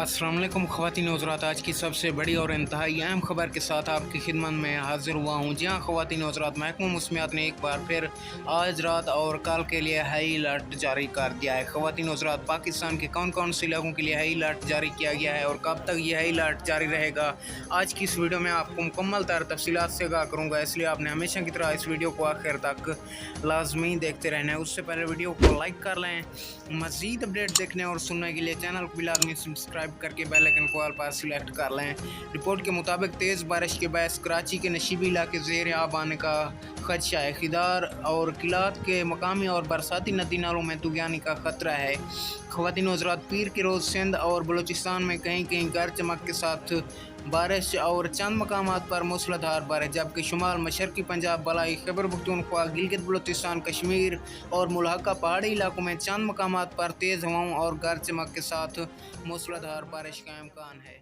अस्सलाम वालेकुम ख़वातीन हज़रात, आज की सबसे बड़ी और इंतहाई अहम खबर के साथ आपकी खिदमत में हाज़िर हुआ हूँ। जी हाँ ख़वातीन हज़रात, महकमा मौसमियात ने एक बार फिर आज रात और कल के लिए हाई अलर्ट जारी कर दिया है। ख़वातीन हज़रात, पाकिस्तान के कौन कौन से इलाकों के लिए हाई अलर्ट जारी किया गया है और कब तक ये हाई अलर्ट जारी रहेगा, आज की इस वीडियो में आपको मुकम्मल तफ़सीलात से आगाह करूँगा। इसलिए आपने हमेशा की तरह इस वीडियो को आखिर तक लाजमी देखते रहना है। उससे पहले वीडियो को लाइक कर लें। मज़ीद अपडेट देखने और सुनने के लिए चैनल को भी लाजमी सब्सक्राइब करके बेल आइकन को ऑल पर सिलेक्ट कर लें। रिपोर्ट के मुताबिक तेज़ बारिश के बायस कराची के नशीबी इलाके ज़ेर आब आने का खदशा है। खिदार और किलात के मकामी और बरसाती नदी नालों में तुगयानी का खतरा है। ख़वातीन हज़रात, पीर के रोज़ सिंध और बलूचिस्तान में कहीं कहीं गरज चमक के साथ बारिश और चंद मकामात पर मूसलाधार बारिश, जबकि शुमाल मशरकी पंजाब, बलाई खैबर पख्तूनख्वा, गिलगित बलूचिस्तान, कश्मीर और मुल्हका पहाड़ी इलाकों में चंद मकामात पर तेज़ हवाओं और गरज चमक के साथ मूसलाधार बारिश का इम्कान है।